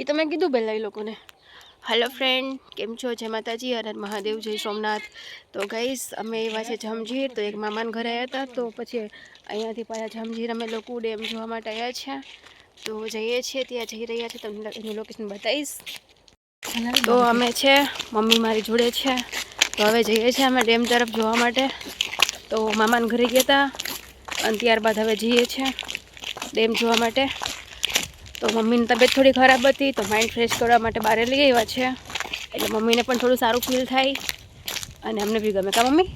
એ તો મેં કીધું પહેલાં એ લોકોને. હેલો ફ્રેન્ડ, કેમ છો? જય માતાજી, હર હર મહાદેવ, જય સોમનાથ. તો ગાઈસ અમે એવા છે જમજીર, તો એક મામાના ઘરે આવ્યા હતા, તો પછી અહીંયાથી પાછા જમજીર અમે લોકો ડેમ જોવા માટે આવ્યા છે. તો જઈએ છીએ, ત્યાં જઈ રહ્યા છે, તમને એનું લોકેશન બતાવીશ. તો અમે છે, મમ્મી મારી જોડે છે, તો હવે જઈએ છીએ અમે ડેમ તરફ જોવા માટે. તો મામાના ઘરે ગયા હતા અને ત્યારબાદ હવે જઈએ છીએ ડેમ જોવા માટે. તો મમ્મીની તબિયત થોડી ખરાબ હતી, તો માઇન્ડ ફ્રેશ કરવા માટે બહાર લઈ આવ્યા છે, એટલે મમ્મીને પણ થોડું સારું ફીલ થાય અને અમને બી ગમે. કા મમ્મી?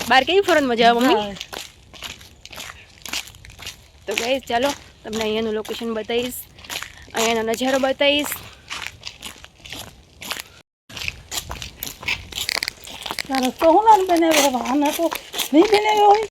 બહાર કેવી ફરવાની મજા આવે મમ્મી? તો ગાઈસ ચાલો તમને અહીંયાનું લોકેશન બતાવીશ, અહીંયાનો નજારો બતાવીશ. રસ્તો હું ના બનાવ્યો, વાહન તો નહીં બનાવ્યો હોય.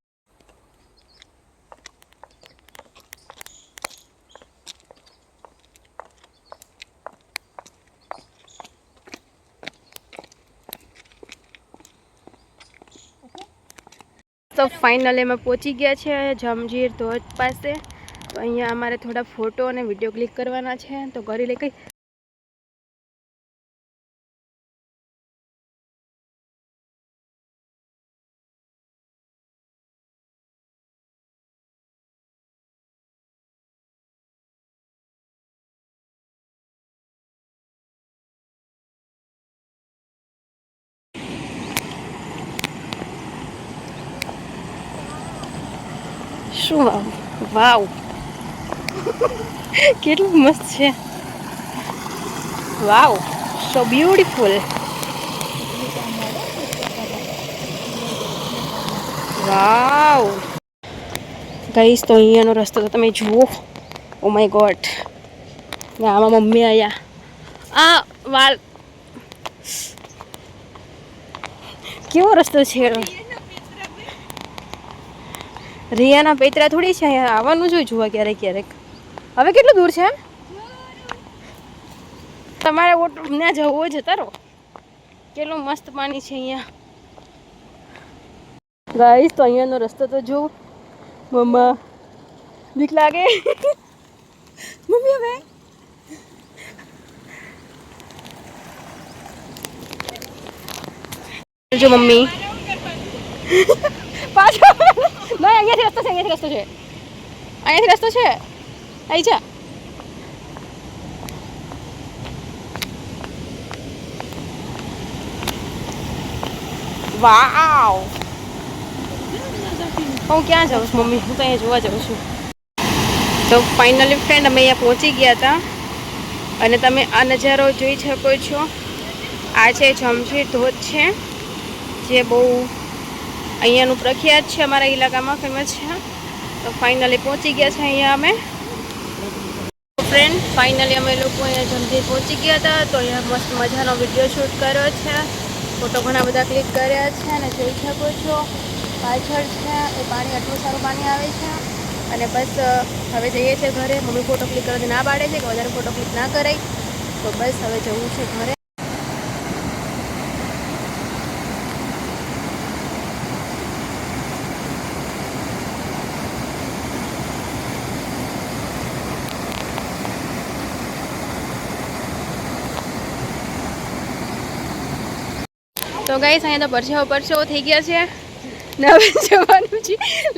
તો ફાઇનલી અમે પહોંચી ગયા છે જમજીર ધોધ પાસે. તો અહીંયા અમારે થોડા ફોટો અને વિડીયો ક્લિક કરવાના છે, તો કરી લે કઈ. શું વાવ, કેટલું મસ્ત છે. વાવ, સો બ્યુટીફુલ. વાવ ગાઈસ, તો અહીંયાનો રસ્તો તો તમે જુઓ. ઓ માય ગોડ, આમાં મમ્મી આયા. આ વાળ કેવો રસ્તો છે. રિયાના પેતરા થોડી છે, અહીંયા આવવાનું જોઈએ જોવા ક્યારેક ક્યારેક. હવે કેટલું દૂર છે? તમારે ઓટો ત્યાં જવું હોય જતા રહો. કેટલું મસ્ત પાણી છે અહીંયા ગાઈસ. તો અહીંયાનો રસ્તો તો જો. મમ્મા બીક લાગે મમ્મી. હવે જો મમ્મી પાછો ના, અહીંયાથી રસ્તો છે, અહીંયાથી રસ્તો છે, અહીંયાથી રસ્તો છે. અહીં છે. વાવ, હું ક્યાં જાઉં છું મમ્મી? હું તો અહીંયા જોવા જાઉં છું. તો ફાઇનલી ફ્રેન્ડ અમે અહીંયા પહોંચી ગયા હતા અને તમે આ નજારો જોઈ શકો છો. આ છે જમજીર ધોધ છે, જે બહુ અહીંયાનું પ્રખ્યાત છે, અમારા ઇલાકામાં ફેમસ છે. તો ફાઇનલી પહોંચી ગયા છે અહીંયા અમે. ફ્રેન્ડ ફાઇનલી અમે લોકો અહીંયા જમજીર પહોંચી ગયા હતા. તો અહીંયા મસ્ત મજાનો વિડીયો શૂટ કર્યો છે, ફોટો ઘણા બધા ક્લિક કર્યા છે અને જોઈ શકો છો પાછળ છે એ પાણી, આટલું સારું પાણી આવે છે. અને બસ હવે જઈએ છીએ ઘરે. મમ્મી ફોટો ક્લિક કરવાથી ના પાડે છે કે વધારે ફોટો ક્લિક ના કરાય, તો બસ હવે જવું છે ઘરે. તો ગાઈસ, અહીંયા તો પરસેવો થઈ ગયા છે ને હવે જવાનું છે.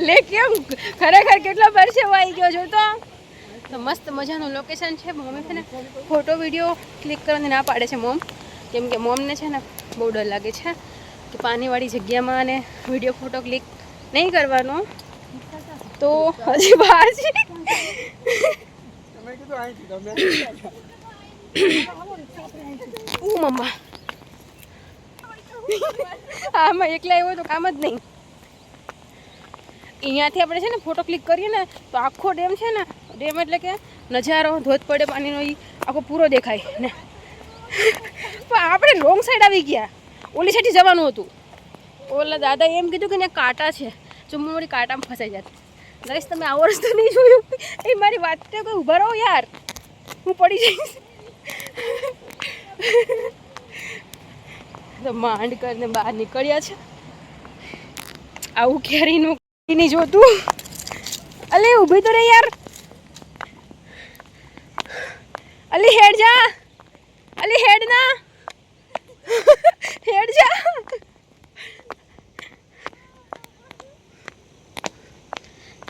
લે કેમ ખરેખર કેટલો પરસેવો આવી ગયો છો. તો મસ્ત મજાનું લોકેશન છે. મમ્મી છે ને ફોટો વિડીયો ક્લિક કરવાની ના પાડે છે મોમ, કેમ કે મોમને છે ને બહુ ડર લાગે છે કે પાણીવાળી જગ્યામાં અને વિડીયો ફોટો ક્લિક નહીં કરવાનો. તો હજી બહાર છે. મમ્મા આમાં એકલા આવ્યો તો કામ જ નહીં. અહીંયાથી આપણે છે ને ફોટો ક્લિક કરીએ ને તો આખો ડેમ છે ને, ડેમ એટલે કે નજારો ધોધ પડે પાણીનો એ આખો પૂરો દેખાય ને. પણ આપણે રોંગ સાઈડ આવી ગયા, ઓલી સાઈડથી જવાનું હતું. ઓલા દાદા એમ કીધું કે ત્યાં કાંટા છે, જો હું મારી કાંટામાં ફસાઈ જાત. ગાઈસ, તમે આવો રસ્તો નહીં જોયું એ મારી વાત તો કોઈ ઊભા રહો યાર, હું પડી જઈશ. તો માંડ કરીને બહાર નીકળ્યા છે. આવું ક્યારેય નહીં જોતું. અલે ઊભી તો રે યાર.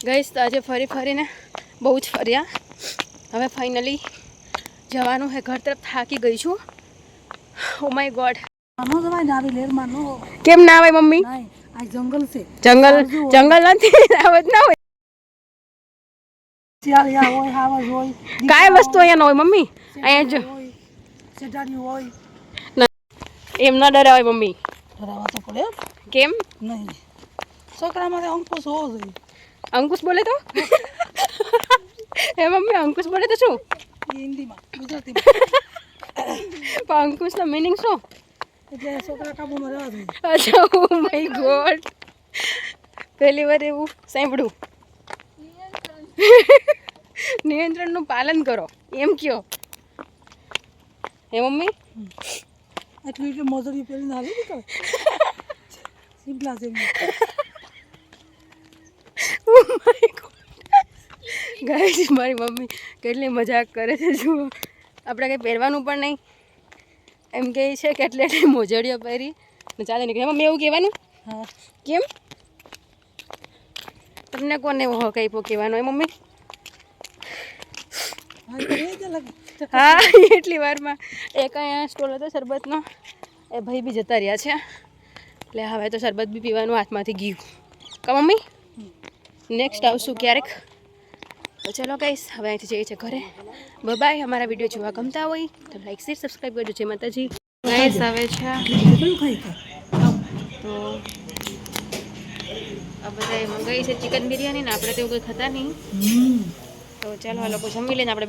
ગઈશ તો આજે ફરીને બહુ જ ફર્યા. હવે ફાઇનલી જવાનું છે ઘર તરફ. થાકી ગઈ છું. Oh my God. આનો જવાય ને આવી લેરમાં નો કેમ ના આવે મમ્મી? નહીં આ જંગલ છે જંગલ નથી આવત ના હોય. શિયાળિયા હોય હાવજ હોય કાંઈ વસ્તુ અહીંયા ન હોય મમ્મી. અહીંયા જો સેટાડી હોય એમ ના ડરાવે મમ્મી. ડરાવા તો પડે કેમ? નહીં છોકરા માટે અંકુશ હોવો જોઈએ. અંકુશ બોલે તો એ મમ્મી અંકુશ બોલે તો શું? એ હિન્દીમાં ગુજરાતીમાં પણ અંકુશનો મિનિંગ શું? એટલે છોકરા કાબુમાં રહેવા જોઈએ. અચ્છા ઓ માય ગોડ. પહેલી વાર એવું સાંભળ્યું. નિયંત્રણનું પાલન કરો એમ કયો હે મમ્મી? એટલી એટલે મોજડી પહેરીને હાલી નીકળે સિમ્પલા છે. ઓ માય ગોડ ગાઈસ મારી મમ્મી કેટલી મજાક કરે છે જુઓ. આપણે કંઈ પહેરવાનું પણ નહીં એમ કહે છે કે એટલે મોજડીઓ પહેરી ને ચાલે નીકળે. મમ્મી એવું કહેવાનું? હા કેમ? તમને કોને એવો હક આપ્યો કહેવાનો એ મમ્મી? હા એટલી વારમાં એક અહીંયા સ્ટોલ હતો શરબતનો એ ભાઈ બી જતા રહ્યા છે એટલે હવે તો શરબત બી પીવાનું હાથમાંથી ગયું. કા મમ્મી? નેક્સ્ટ આવશું ક્યારેક. તો ચલો ગાઈસ હવે અહીંથી જઈએ છીએ ઘરે. બાય. અમારા વિડીયો જોવા ગમતા હોય તો લાઈક શેર સબસ્ક્રાઈબ કરજો. જય માતાજી. ગાઈસ હવે છે તો આ બધા મંગાવી છે ચિકન બિરયાની ને આપણે તો એવું કંઈ ખાતા નહીં. તો ચાલો આ લોકો જમી લઈને આપણે